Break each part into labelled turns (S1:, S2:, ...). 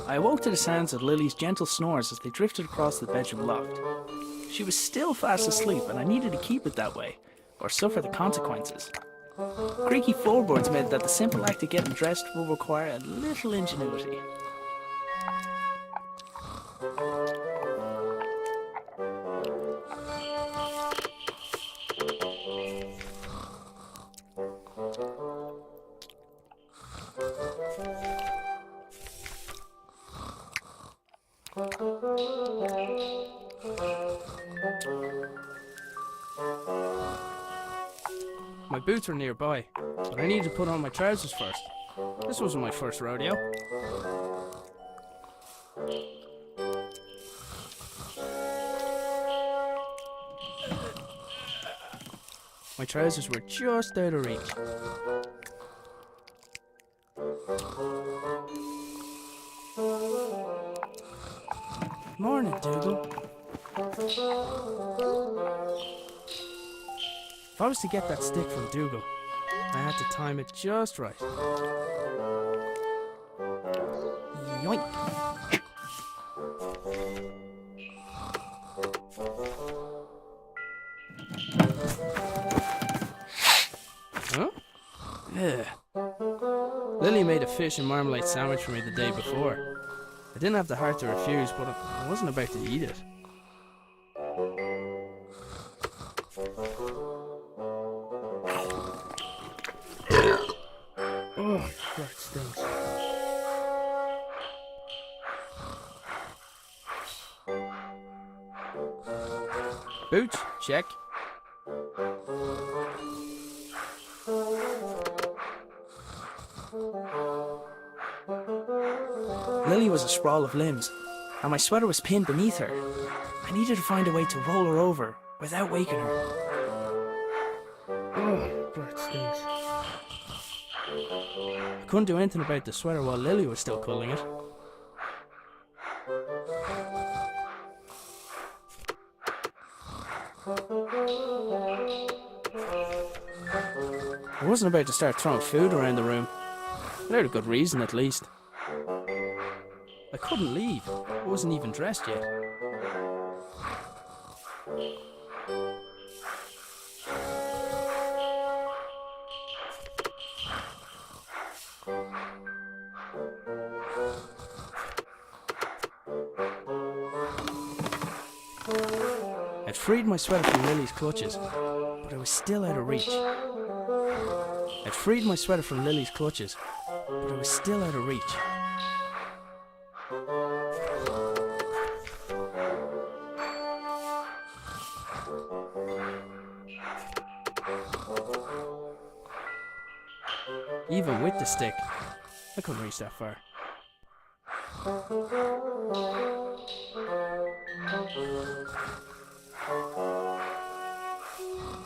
S1: I awoke to the sounds of Lily's gentle snores as they drifted across the bedroom loft. She was still fast asleep and I needed to keep it that way, or suffer the consequences. Creaky floorboards meant that the simple act of getting dressed will require a little ingenuity.
S2: My boots were nearby, but I needed to put on my trousers first. This wasn't my first rodeo. My trousers were just out of reach. Morning, Dougal. If I was to get that stick from Dougal, I had to time it just right. Yoink! Huh? Yeah. Lily made a fish and marmalade sandwich for me the day before. I didn't have the heart to refuse, but I wasn't about to eat it. Oh, that stinks. Boots, check.
S1: Lily was a sprawl of limbs, and my sweater was pinned beneath her. I needed to find a way to roll her over without waking her.
S2: Oh, that stinks. I couldn't do anything about the sweater while Lily was still culling it. I wasn't about to start throwing food around the room, without a good reason at least. I couldn't leave. I wasn't even dressed yet. I'd freed my sweater from Lily's clutches, but I was still out of reach. I'd freed my sweater from Lily's clutches, but I was still out of reach. Even with the stick, I couldn't reach that far.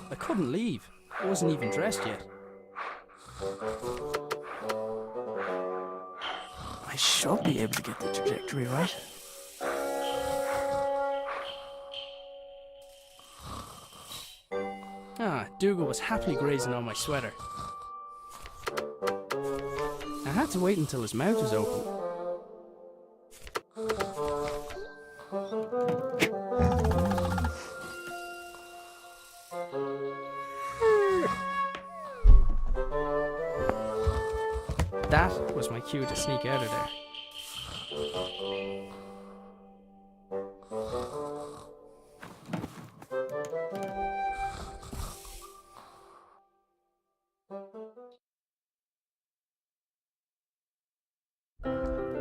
S2: I couldn't leave. I wasn't even dressed yet.
S1: I should be able to get the trajectory right.
S2: Ah, Dougal was happily grazing on my sweater. I had to wait until his mouth was open. That was my cue to sneak out of there.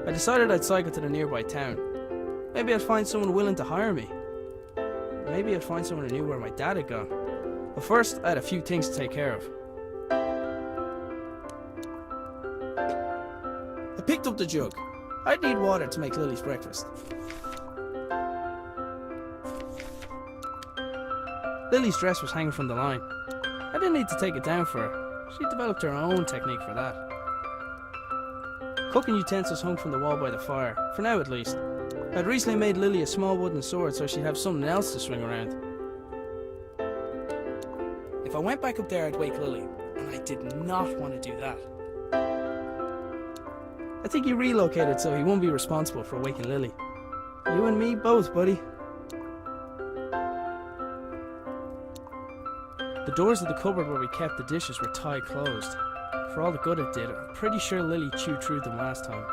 S2: I decided I'd cycle to the nearby town. Maybe I'd find someone willing to hire me. Maybe I'd find someone who knew where my dad had gone. But first, I had a few things to take care of. I picked up the jug. I'd need water to make Lily's breakfast. Lily's dress was hanging from the line. I didn't need to take it down for her. She developed her own technique for that. Cooking utensils hung from the wall by the fire, for now at least. I'd recently made Lily a small wooden sword so she'd have something else to swing around. If I went back up there, I'd wake Lily, and I did not want to do that. I think he relocated so he won't be responsible for waking Lily. You and me both, buddy. The doors of the cupboard where we kept the dishes were tied closed. For all the good it did, I'm pretty sure Lily chewed through them last time.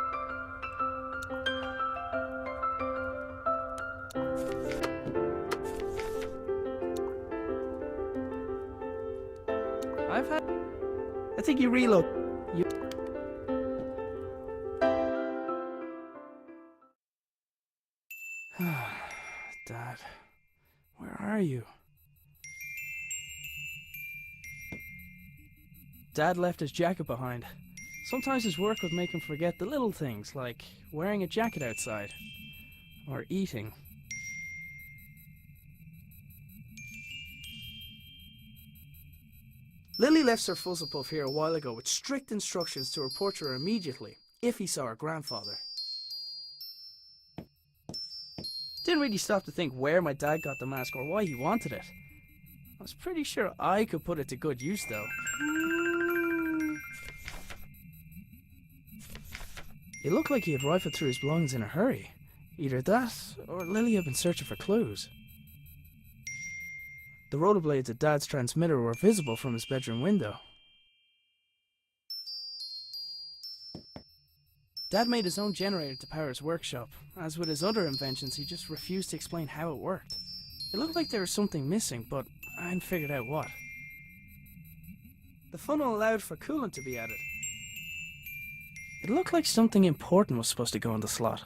S2: I think you Dad, where are you? Dad left his jacket behind. Sometimes his work would make him forget the little things, like wearing a jacket outside, or eating. Lily left Sir Fuzzlepuff here a while ago with strict instructions to report to her immediately if he saw her grandfather. Didn't really stop to think where my dad got the mask or why he wanted it. I was pretty sure I could put it to good use though. It looked like he had rifled through his belongings in a hurry. Either that, or Lily had been searching for clues. The rotor blades at Dad's transmitter were visible from his bedroom window. Dad made his own generator to power his workshop. As with his other inventions, he just refused to explain how it worked. It looked like there was something missing, but I hadn't figured out what. The funnel allowed for coolant to be added. It looked like something important was supposed to go in the slot.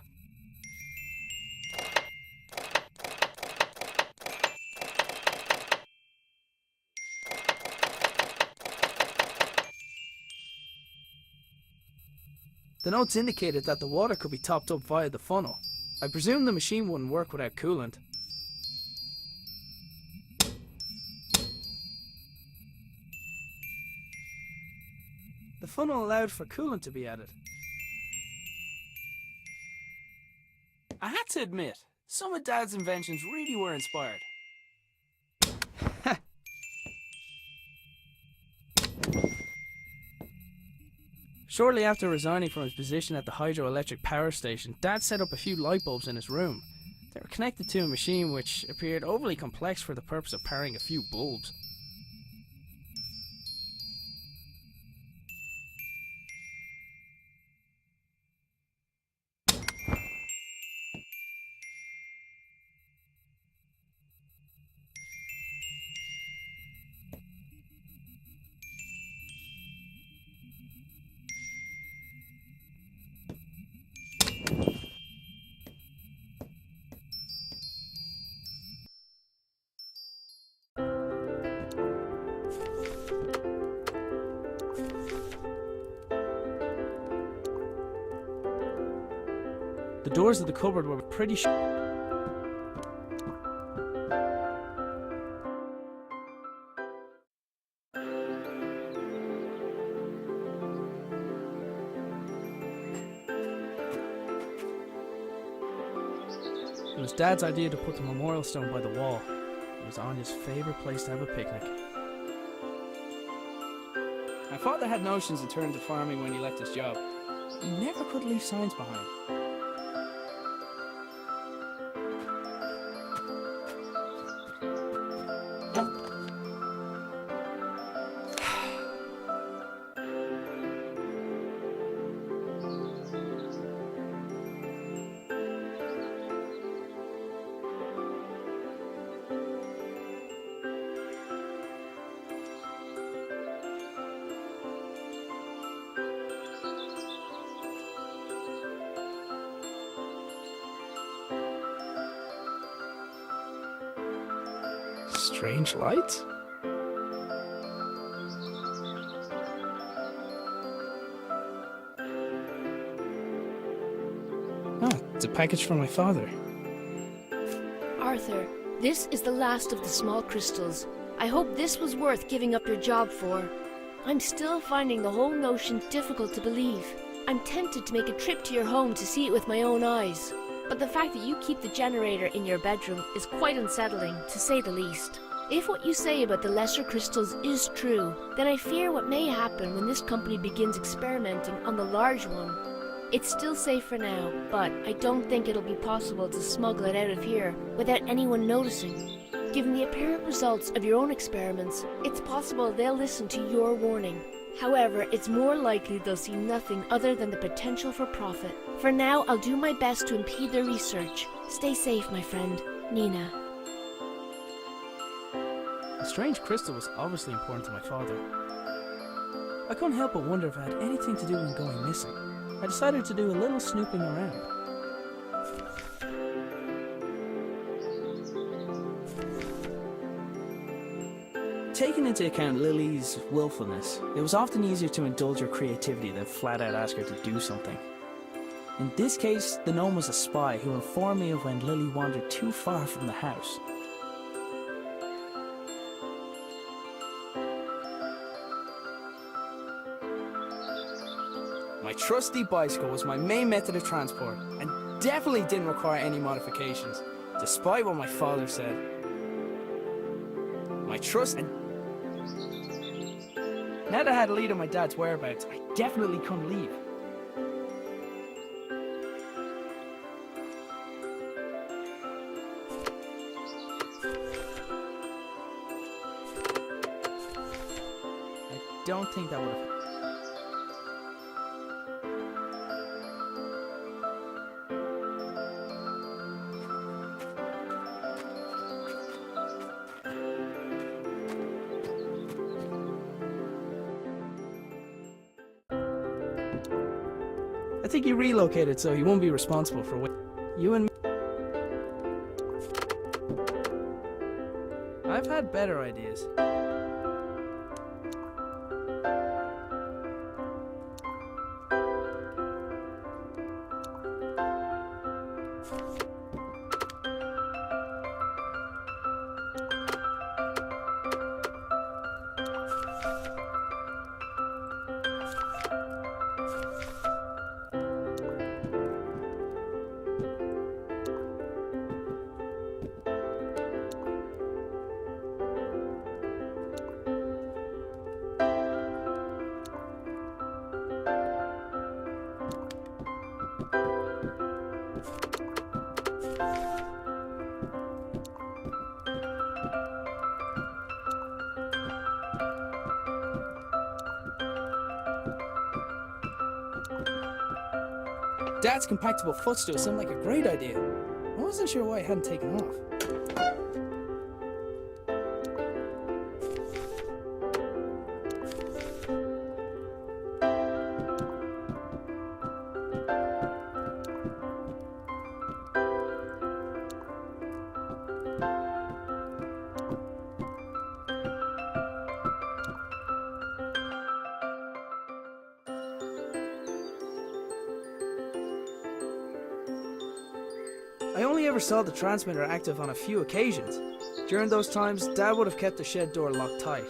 S2: The notes indicated that the water could be topped up via the funnel. I presume the machine wouldn't work without coolant. The funnel allowed for coolant to be added. I had to admit, some of Dad's inventions really were inspired. Shortly after resigning from his position at the hydroelectric power station, Dad set up a few light bulbs in his room. They were connected to a machine which appeared overly complex for the purpose of powering a few bulbs. The doors of the cupboard were pretty It was Dad's idea to put the memorial stone by the wall. It was Anya's favourite place to have a picnic. My father had notions in turning to farming when he left his job. He never could leave signs behind. Strange lights? Oh, it's a package from my father.
S3: Arthur, this is the last of the small crystals. I hope this was worth giving up your job for. I'm still finding the whole notion difficult to believe. I'm tempted to make a trip to your home to see it with my own eyes. But the fact that you keep the generator in your bedroom is quite unsettling, to say the least. If what you say about the lesser crystals is true, then I fear what may happen when this company begins experimenting on the large one. It's still safe for now, but I don't think it'll be possible to smuggle it out of here without anyone noticing. Given the apparent results of your own experiments, it's possible they'll listen to your warning. However, it's more likely they'll see nothing other than the potential for profit. For now, I'll do my best to impede their research. Stay safe, my friend, Nina.
S2: The strange crystal was obviously important to my father. I couldn't help but wonder if it had anything to do with him going missing. I decided to do a little snooping around.
S1: Taking into account Lily's willfulness, it was often easier to indulge her creativity than flat out ask her to do something. In this case, the gnome was a spy who informed me of when Lily wandered too far from the house. My trusty bicycle was my main method of transport and definitely didn't require any modifications, despite what my father said. My trust and now that I had a lead on my dad's whereabouts, I definitely couldn't leave. I don't think that would have.
S2: I think you relocated so you won't be responsible for what you and me. I've had better ideas.
S1: Dad's compactable footstool seemed like a great idea. I wasn't sure why it hadn't taken off.
S2: I only ever saw the transmitter active on a few occasions. During those times, Dad would have kept the shed door locked tight.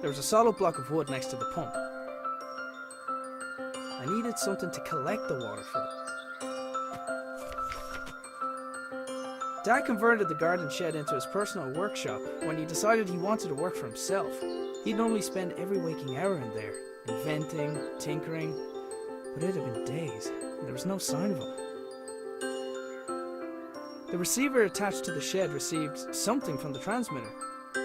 S2: There was a solid block of wood next to the pump. I needed something to collect the water from it. Dad converted the garden shed into his personal workshop when he decided he wanted to work for himself. He'd normally spend every waking hour in there, inventing, tinkering, but it had been days, and there was no sign of him. The receiver attached to the shed received something from the transmitter,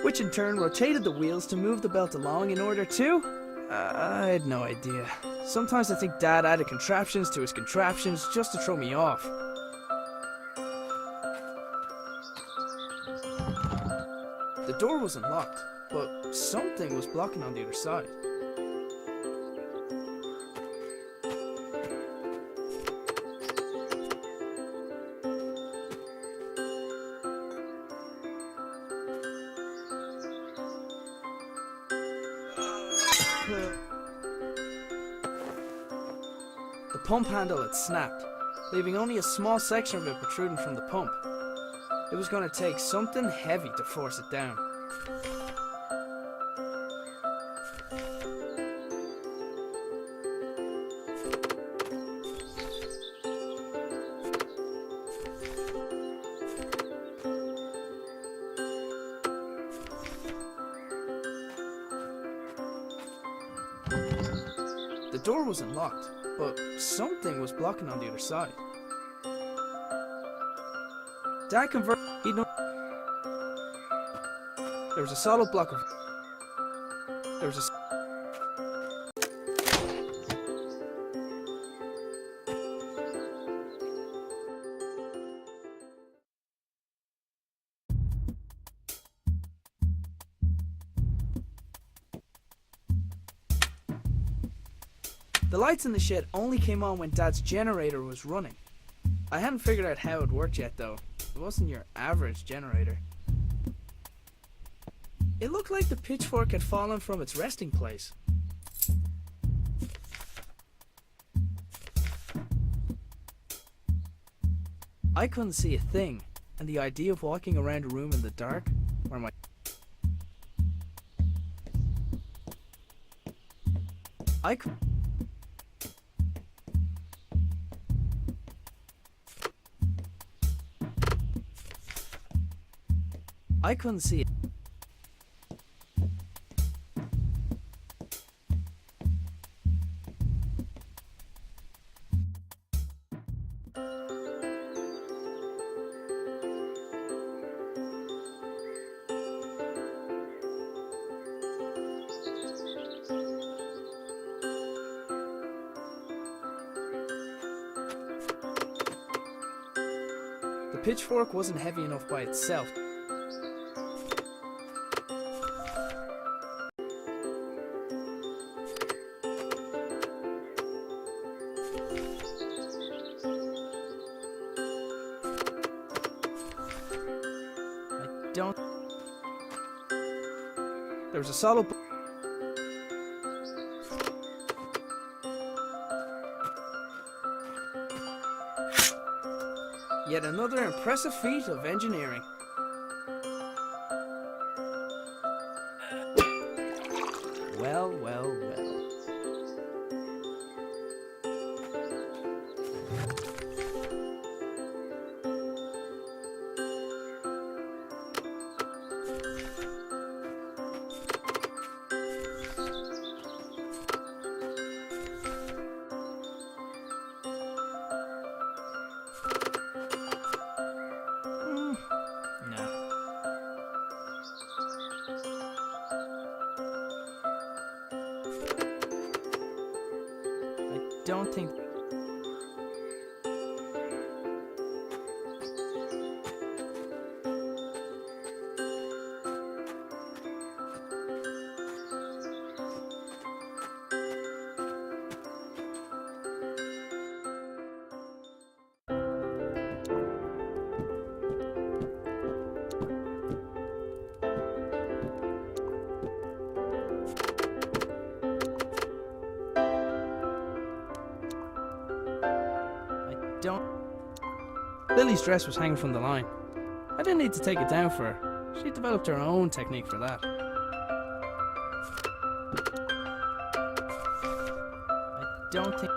S2: which in turn rotated the wheels to move the belt along in order to... I had no idea. Sometimes I think Dad added contraptions to his contraptions just to throw me off. The door wasn't locked, but something was blocking on the other side. The pump handle had snapped, leaving only a small section of it protruding from the pump. It was going to take something heavy to force it down. door wasn't locked, but something was blocking on the other side. Dad converted. He'd know. There was a solid block of. There was a. The lights in the shed only came on when Dad's generator was running. I hadn't figured out how it worked yet though. It wasn't your average generator. It looked like the pitchfork had fallen from its resting place. I couldn't see a thing, and the idea of walking around a room in the dark, where my I couldn't see it. The pitchfork wasn't heavy enough by itself. There was a solid. Yet another impressive feat of engineering. Well, well, well. Don't think. Lily's dress was hanging from the line. I didn't need to take it down for her. She developed her own technique for that. I don't think...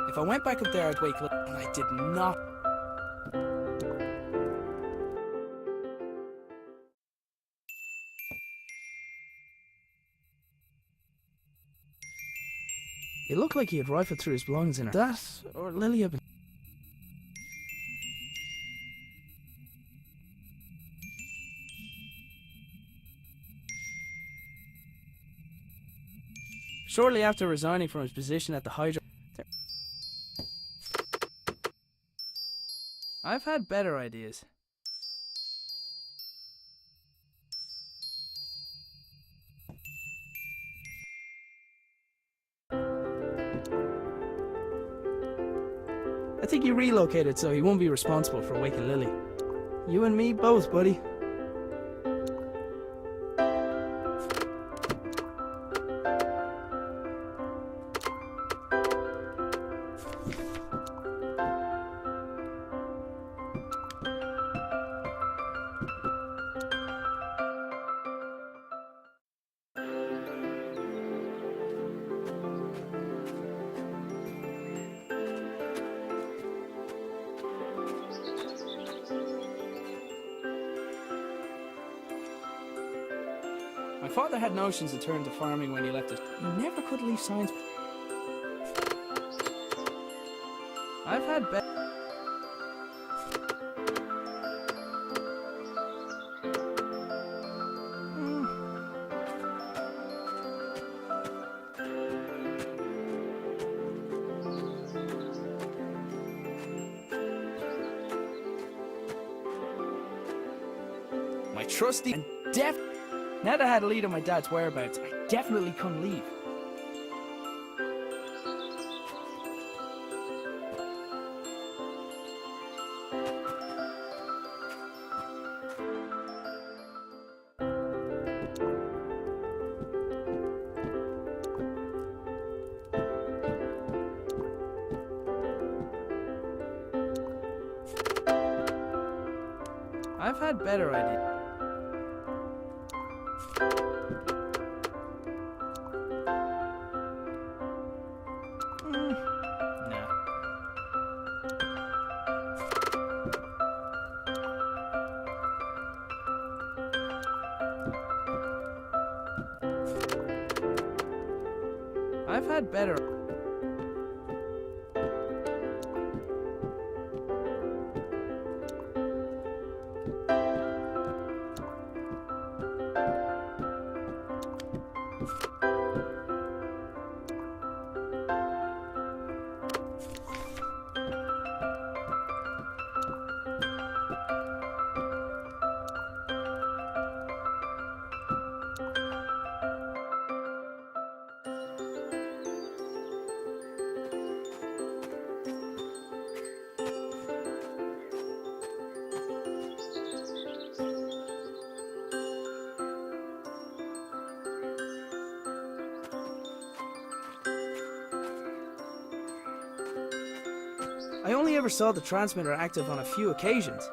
S2: If I went back up there, I'd wake Lily, and I did not. It looked like he had rifled through his belongings in her. That, or Lily had been... Shortly after resigning from his position at the hydro... I've had better ideas. I think he relocated so he won't be responsible for waking Lily. You and me both, buddy. My father had notions to turn to farming when he left us. He never could leave science. I've had better.
S1: My trusty and now that I had a lead on my dad's whereabouts, I definitely couldn't leave.
S2: I've had better ideas.
S1: No.
S2: I've had better. I only ever saw the transmitter active on a few occasions.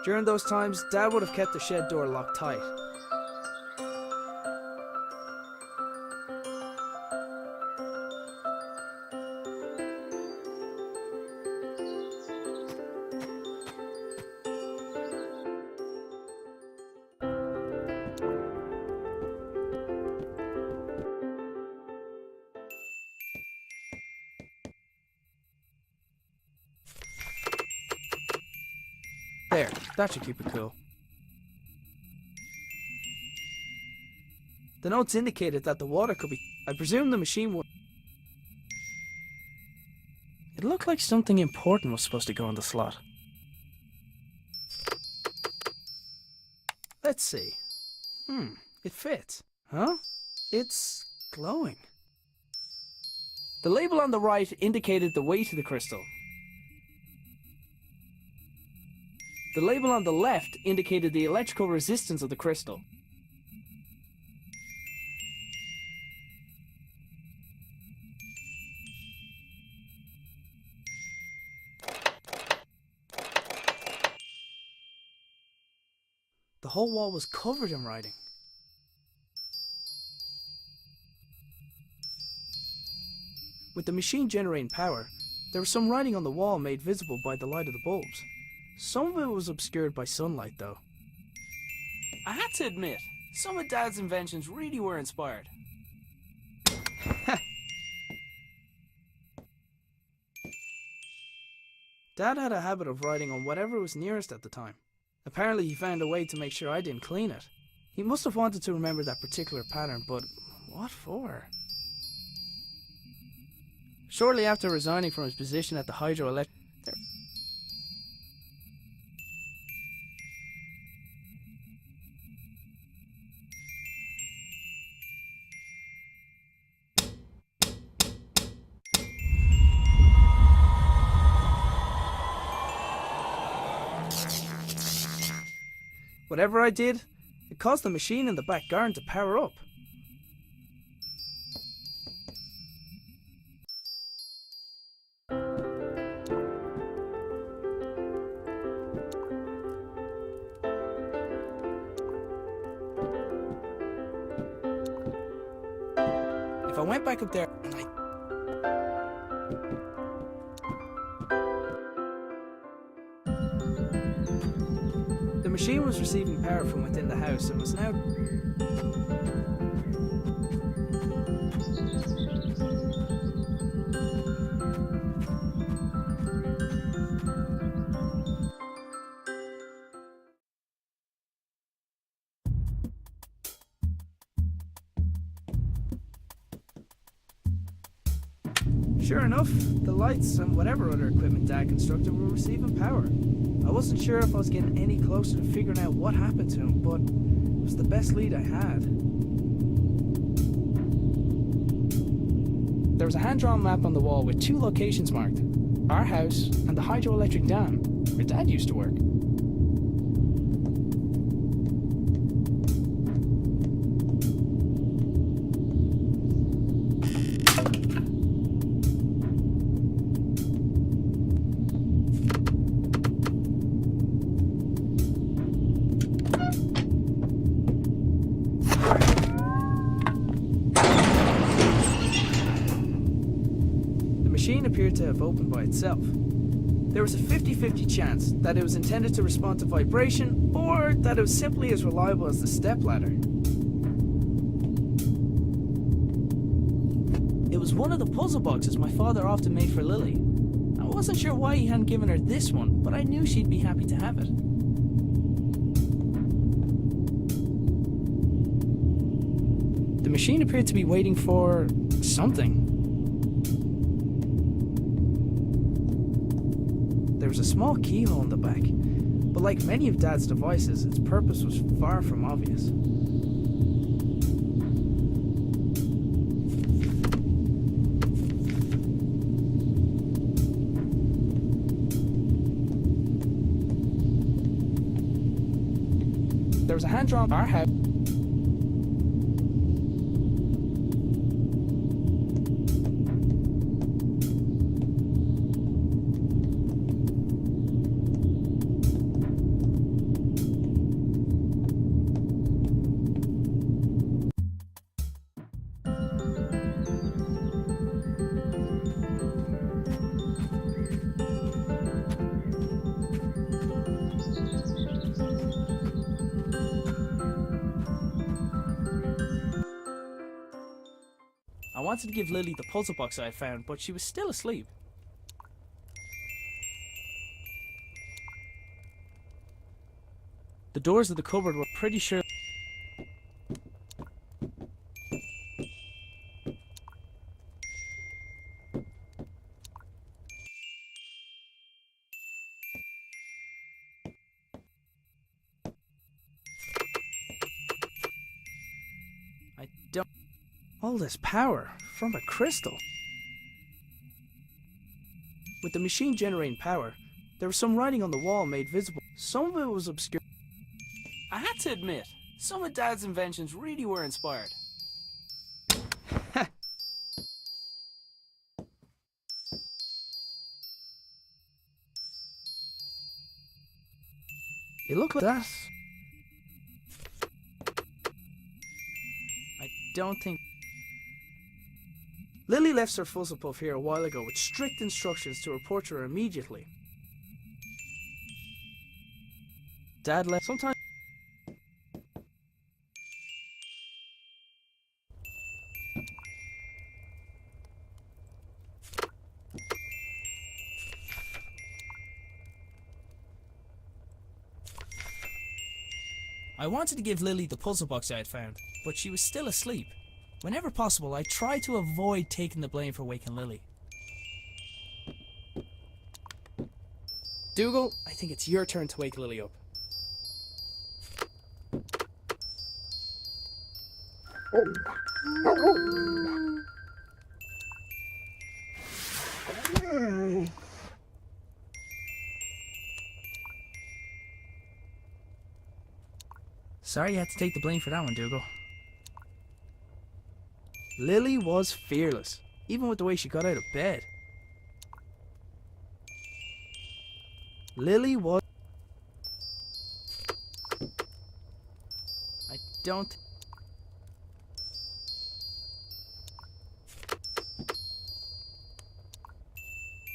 S2: During those times, Dad would have kept the shed door locked tight. There, that should keep it cool. The notes indicated that the water could be... I presume the machine would... It looked like something important was supposed to go in the slot. Let's see. It fits. Huh? It's glowing.
S1: The label on the right indicated the weight of the crystal. The label on the left indicated the electrical resistance of the crystal.
S2: The whole wall was covered in writing. With the machine generating power, there was some writing on the wall made visible by the light of the bulbs. Some of it was obscured by sunlight, though.
S1: I had to admit, some of Dad's inventions really were inspired.
S2: Dad had a habit of writing on whatever was nearest at the time. Apparently he found a way to make sure I didn't clean it. He must have wanted to remember that particular pattern, but what for? Shortly after resigning from his position at the hydroelectric... Whatever I did, it caused the machine in the back garden to power up. If I went back up there and The machine was receiving power from within the house and was now... Sure enough, the lights and whatever other equipment Dad constructed were receiving power. I wasn't sure if I was getting any closer to figuring out what happened to him, but it was the best lead I had. There was a hand-drawn map on the wall with 2 locations marked. Our house and the hydroelectric dam, where Dad used to work. The machine appeared to have opened by itself. There was a 50-50 chance that it was intended to respond to vibration, or that it was simply as reliable as the stepladder. It was one of the puzzle boxes my father often made for Lily. I wasn't sure why he hadn't given her this one, but I knew she'd be happy to have it. The machine appeared to be waiting for something. There was a small keyhole in the back, but like many of Dad's devices, its purpose was far from obvious. There was a hand-drawn our house. I wanted to give Lily the puzzle box I had found, but she was still asleep. The doors of the cupboard were pretty sure. I don't. All this power from a crystal. With the machine generating power, there was some writing on the wall made visible. Some of it was obscure. I had to admit, some of Dad's inventions really were inspired. It looked like that. I don't think. Lily left Sir Fuzzlepuff here a while ago with strict instructions to report to her immediately. Dad left sometime. I wanted to give Lily the puzzle box I had found, but she was still asleep. Whenever possible, I tried to avoid taking the blame for waking Lily. Dougal, I think it's your turn to wake Lily up. Sorry you had to take the blame for that one, Dougal. Lily was fearless, even with the way she got out of bed. Lily was... I don't...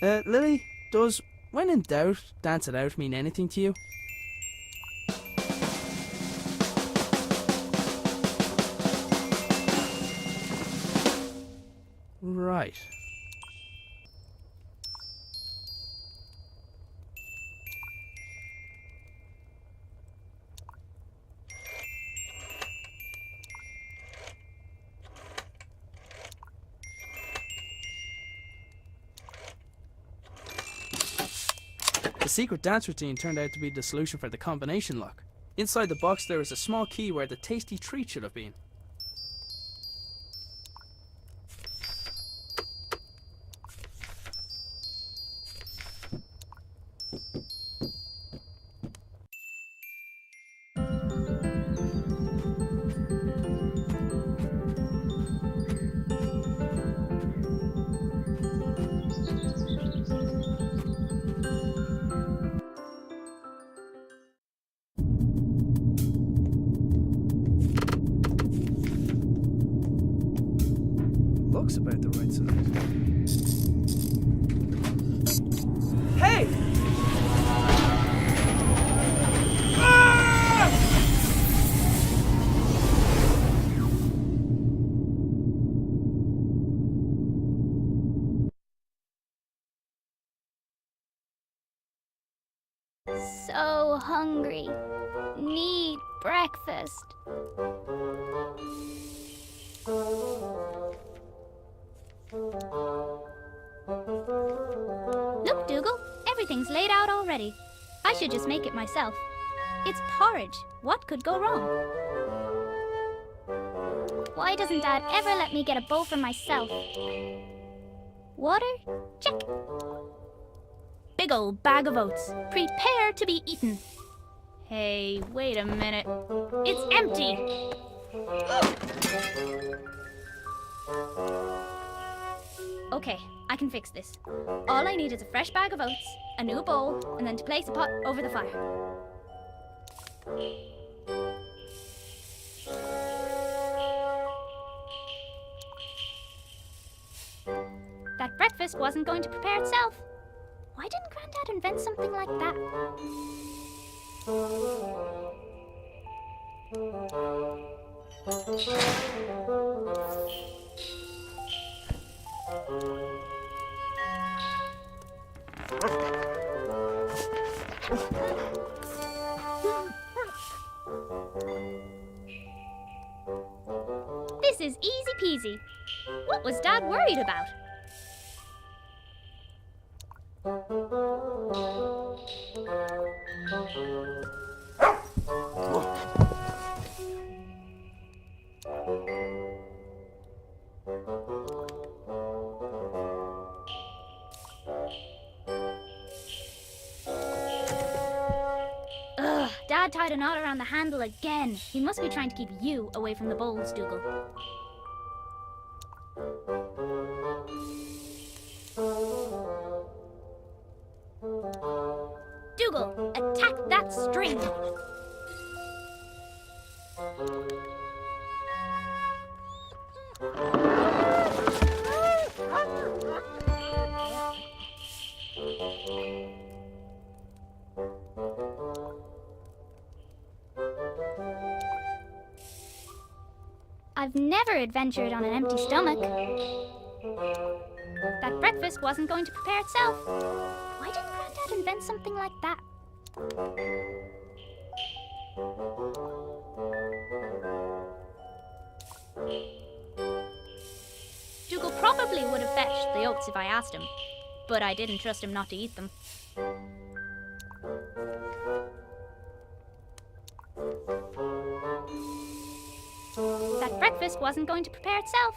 S2: Lily, does when in doubt, dance it out mean anything to you? Right. secret dance routine turned out to be the solution for the combination lock. Inside the box there was a small key where the tasty treat should have been. Looks about the right size. Hey! Ah!
S4: So hungry. Need breakfast. Look, Dougal, everything's laid out already. I should just make it myself. It's porridge. What could go wrong? Why doesn't Dad ever let me get a bowl for myself? Water? Check. Big old bag of oats. Prepare to be eaten. Hey, wait a minute. It's empty! Okay, I can fix this. All I need is a fresh bag of oats, a new bowl, and then to place a pot over the fire. That breakfast wasn't going to prepare itself. Why didn't Grandad invent something like that? This is easy peasy. What was Dad worried about? Ugh, Dad tied a knot around the handle again. He must be trying to keep you away from the bowls, Dougal. Dougal, attack that string! I've never adventured on an empty stomach. That breakfast wasn't going to prepare itself. Why didn't Grandad invent something like that? Dougal probably would have fetched the oats if I asked him, but I didn't trust him not to eat them. That breakfast wasn't going to prepare itself.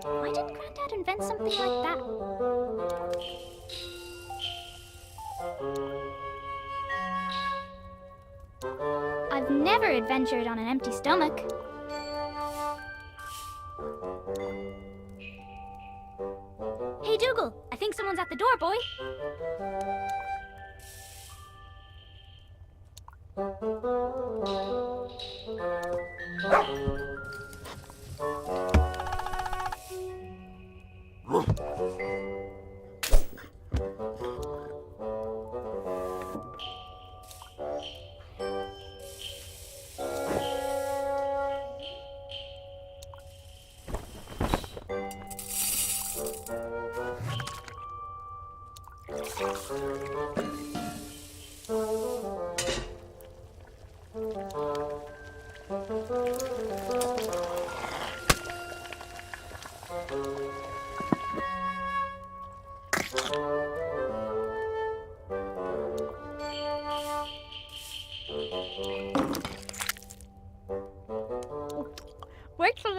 S4: Why didn't Grandad invent something like that? I've never adventured on an empty stomach. Hey, Dougal, I think someone's at the door, boy.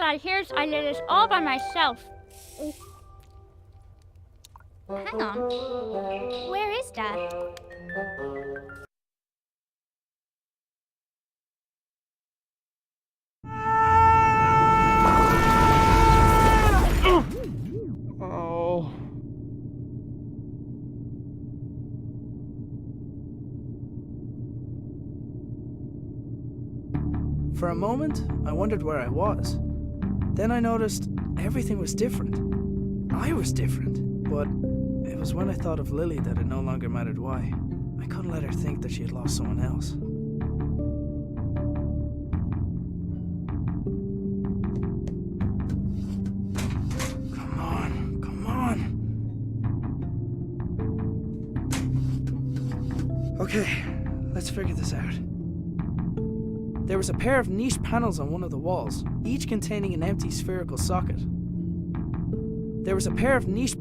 S4: lad hears I did it all by myself. Hang on. Where is Dad?
S2: Oh. For a moment, I wondered where I was. Then I noticed everything was different. I was different, but it was when I thought of Lily that it no longer mattered why. I couldn't let her think that she had lost someone else. Come on, come on. Okay, let's figure this out. There was a pair of niche panels on one of the walls, each containing an empty spherical socket. There was a pair of niche...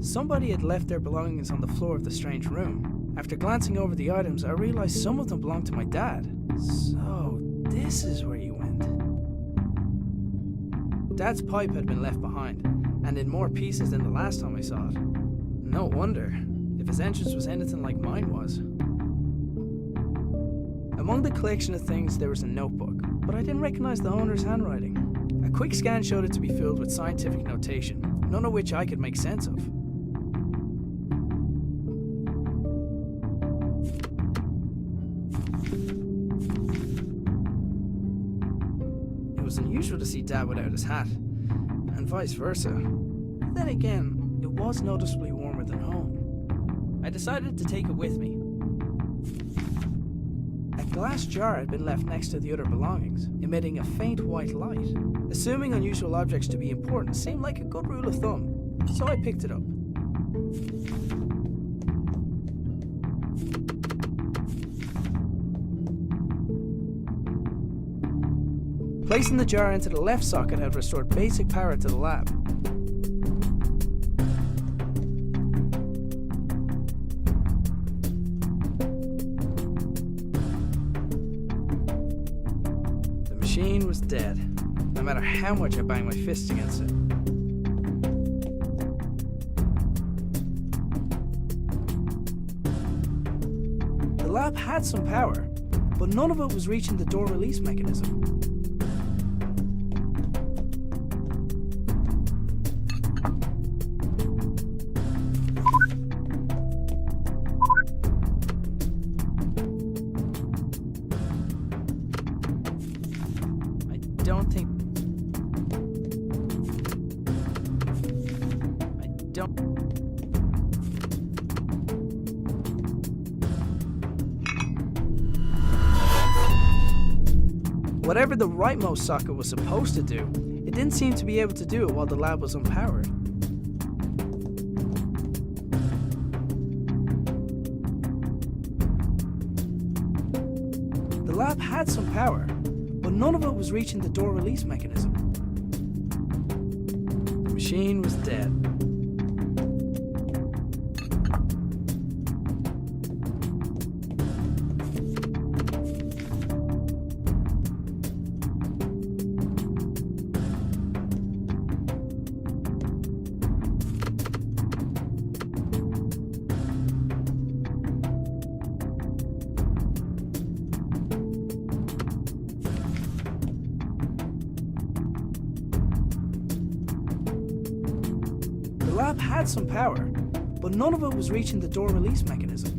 S2: Somebody had left their belongings on the floor of the strange room. After glancing over the items, I realized some of them belonged to my dad. So, this is where he went. Dad's pipe had been left behind, and in more pieces than the last time I saw it. No wonder, if his entrance was anything like mine was. Among the collection of things, there was a notebook, but I didn't recognize the owner's handwriting. A quick scan showed it to be filled with scientific notation, none of which I could make sense of. It was unusual to see Dad without his hat, and vice versa. Then again, it was noticeably warmer than home. I decided to take it with me. A glass jar had been left next to the other belongings, emitting a faint white light. Assuming unusual objects to be important seemed like a good rule of thumb, so I picked it up. Placing the jar into the left socket had restored basic power to the lab. The machine was dead, no matter how much I banged my fists against it. The lab had some power, but none of it was reaching the door release mechanism. Whatever the rightmost socket was supposed to do, it didn't seem to be able to do it while the lab was unpowered. The lab had some power, but none of it was reaching the door release mechanism. The machine was dead. The lab had some power, but none of it was reaching the door release mechanism.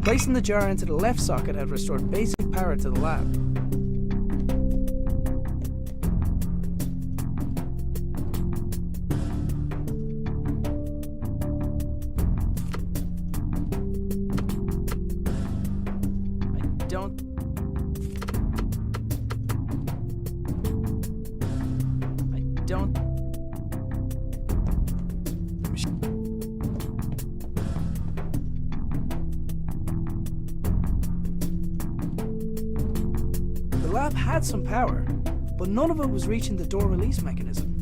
S2: Placing the jar into the left socket had restored basic power to the lab. I don't had some power, but none of it was reaching the door release mechanism.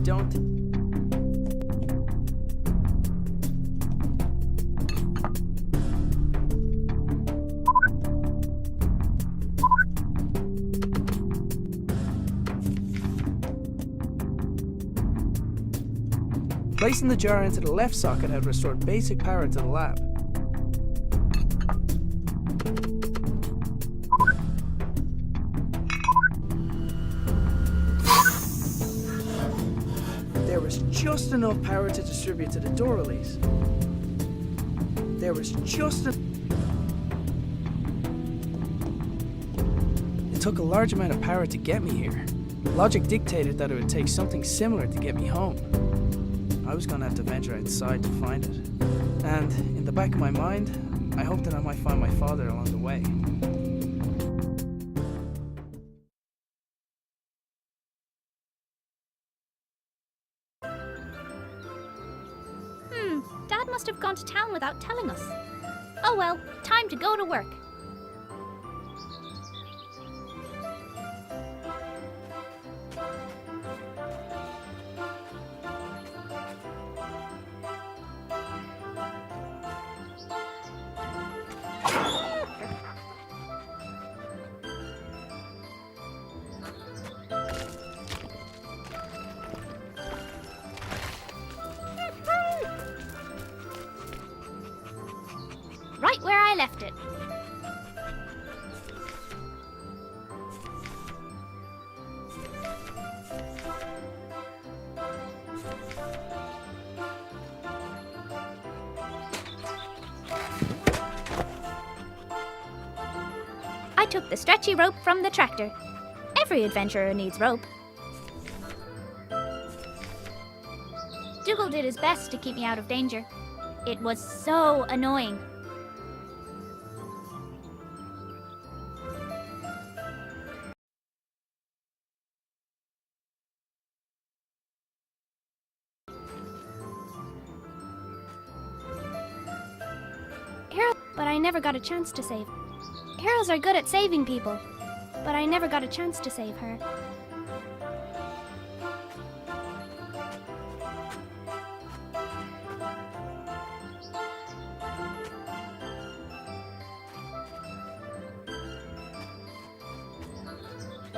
S2: Don't. Placing the jar into the left socket had restored basic power to the lab. There was just enough power to distribute to the door release. There was just It took a large amount of power to get me here. Logic dictated that it would take something similar to get me home. I was going to have to venture outside to find it. And in the back of my mind, I hoped that I might find my father along the way.
S4: Dad must have gone to town without telling us. Oh well, time to go to work. Right where I left it. I took the stretchy rope from the tractor. Every adventurer needs rope. Dougal did his best to keep me out of danger. It was so annoying. But I never got a chance to save. Heroes are good at saving people, but I never got a chance to save her.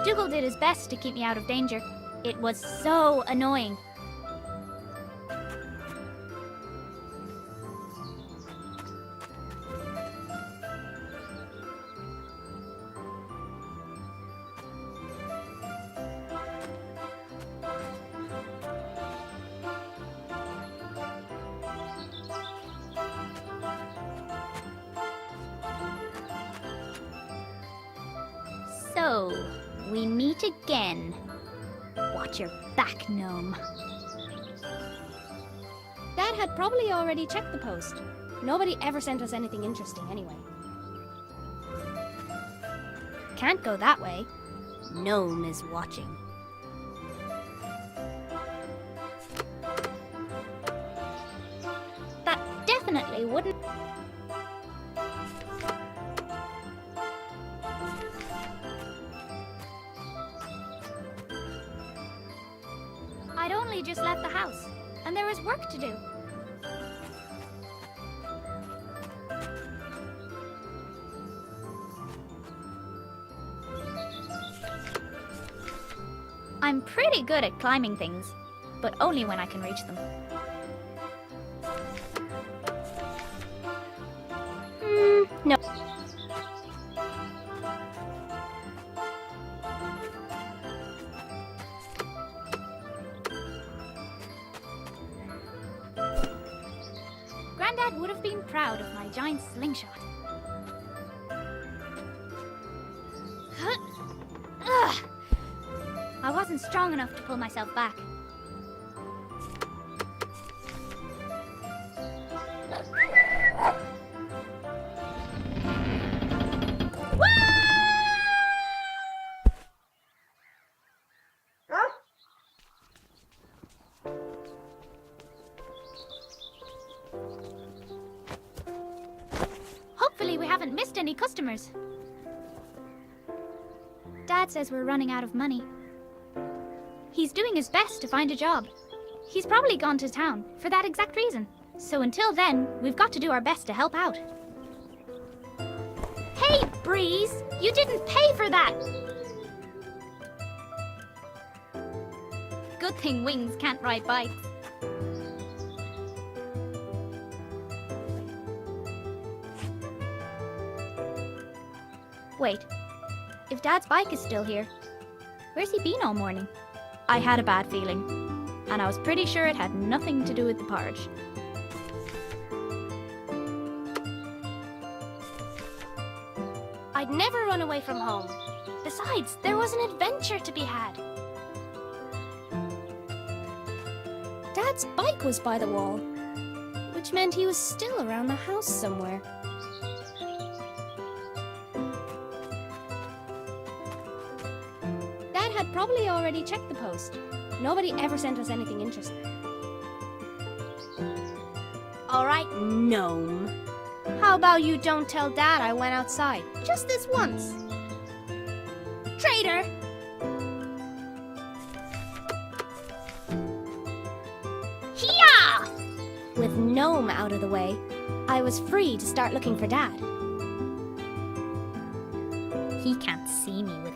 S4: Dougal did his best to keep me out of danger. It was so annoying. So, we meet again. Watch your back, gnome.
S3: Dad had probably already checked the post. Nobody ever sent us anything interesting anyway.
S4: Can't go that way. Gnome is watching. That definitely wouldn't... I'd only just left the house, and there was work to do. I'm pretty good at climbing things, but only when I can reach them. No. Granddad would have been proud of my giant slingshot. Ugh. I wasn't strong enough to pull myself back. haven't missed any customers. Dad says we're running out of money. He's doing his best to find a job. He's probably gone to town for that exact reason. So until then, we've got to do our best to help out. Hey, Breeze! You didn't pay for that! Good thing Wings can't ride bikes. Wait, if Dad's bike is still here, where's he been all morning? I had a bad feeling, and I was pretty sure it had nothing to do with the porridge.
S3: I'd never run away from home. Besides, there was an adventure to be had. Dad's bike was by the wall, which meant he was still around the house somewhere. Dad had probably already checked the post. Nobody ever sent us anything interesting. All right, gnome. How about you don't tell Dad I went outside? Just this once. Traitor! Hiya! With Gnome out of the way, I was free to start looking for Dad.
S4: He can't see me with...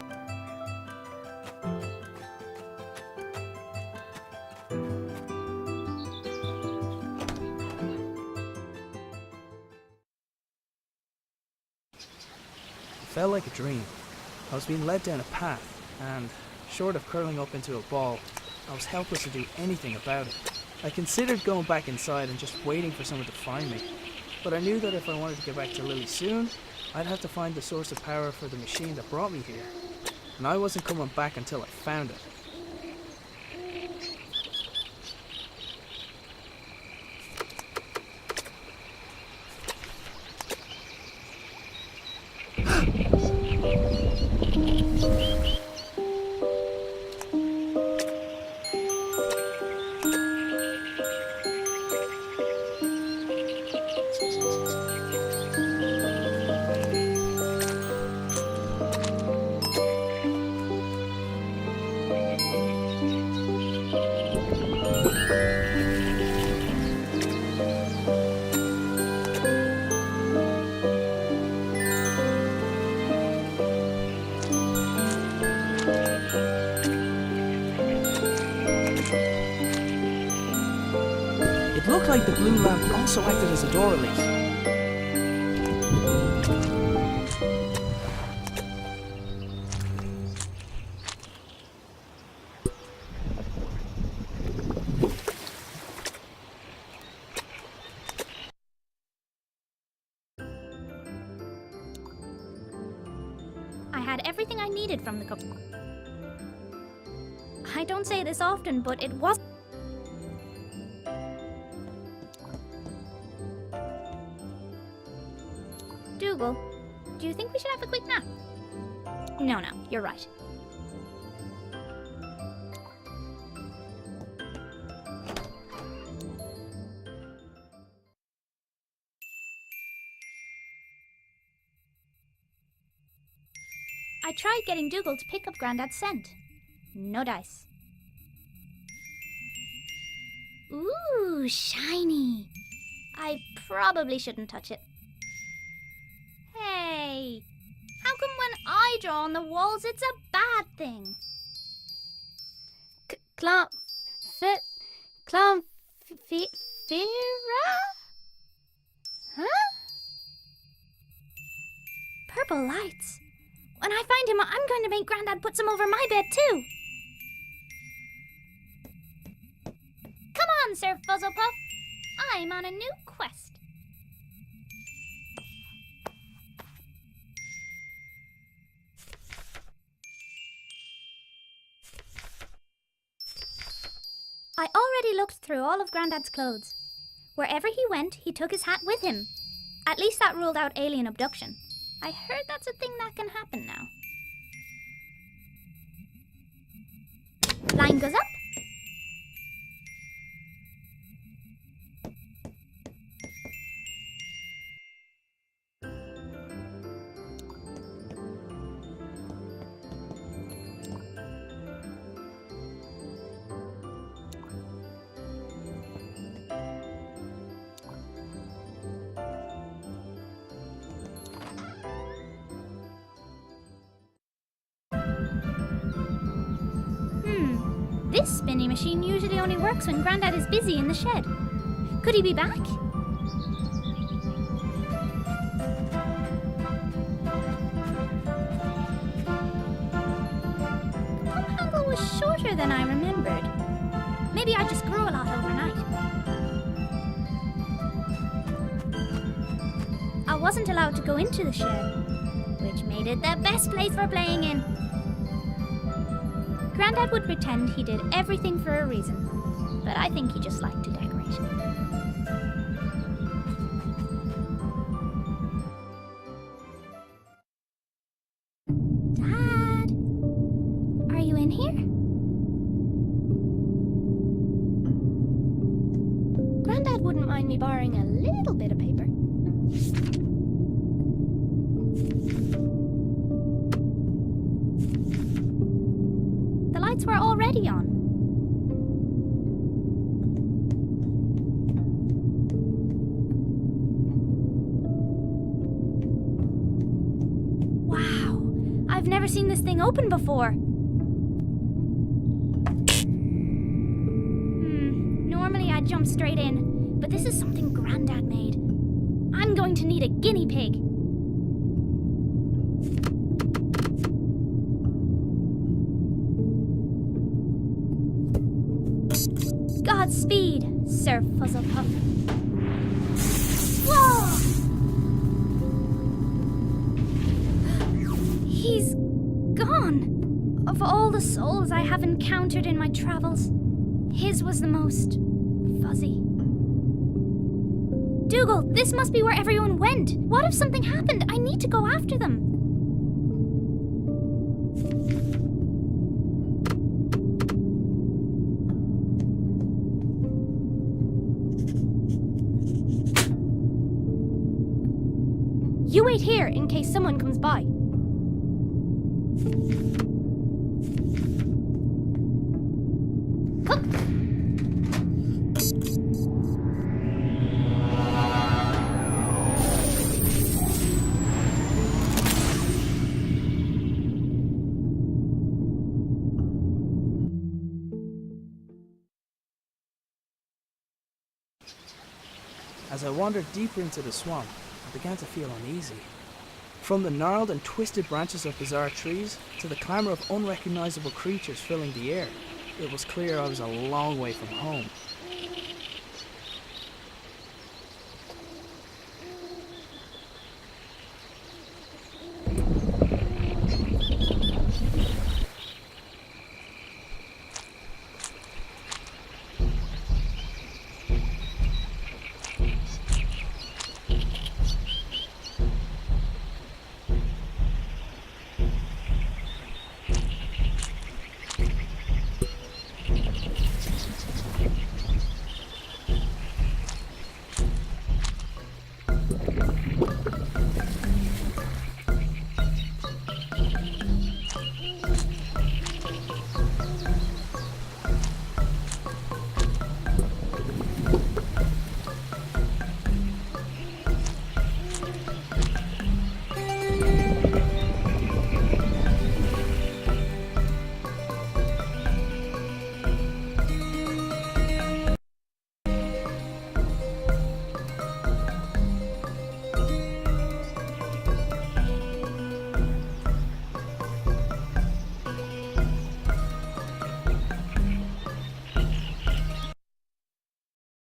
S2: It felt like a dream. I was being led down a path, and, short of curling up into a ball, I was helpless to do anything about it. I considered going back inside and just waiting for someone to find me, but I knew that if I wanted to get back to Lily soon, I'd have to find the source of power for the machine that brought me here, and I wasn't coming back until I found it. It looked like the blue lamp also acted as a door release.
S4: I had everything I needed from the cup. I don't say this often, but it was... Dougal, do you think we should have a quick nap? No, you're right. I tried getting Dougal to pick up Grandad's scent. No dice. Ooh, shiny. I probably shouldn't touch it. Hey, how come when I draw on the walls it's a bad thing? Klonfira? Huh? Purple lights. When I find him, I'm going to make Grandad put some over my bed too. Come on, Sir Fuzzlepuff. I'm on a new quest. I already looked through all of Grandad's clothes. Wherever he went, he took his hat with him. At least that ruled out alien abduction. I heard that's a thing that can happen now. Line goes up. This spinning machine usually only works when Grandad is busy in the shed. Could he be back? The pump handle was shorter than I remembered. Maybe I just grew a lot overnight. I wasn't allowed to go into the shed, which made it the best place for playing in. Grandad would pretend he did everything for a reason, but I think he just liked to decorate. Dad, are you in here?
S3: Grandad wouldn't mind me borrowing a little bit of paper.
S4: The lights were already on. Wow, I've never seen this thing open before. Normally I'd jump straight in, but this is something Grandad made. I'm going to need a guinea pig. Godspeed, Sir Fuzzlepuff. Whoa! He's gone. Of all the souls I have encountered in my travels, his was the most fuzzy. Dougal, this must be where everyone went. What if something happened? I need to go after them.
S3: You wait here in case someone comes by. Come.
S2: As I wandered deeper into the swamp, I began to feel uneasy. From the gnarled and twisted branches of bizarre trees to the clamour of unrecognisable creatures filling the air, it was clear I was a long way from home.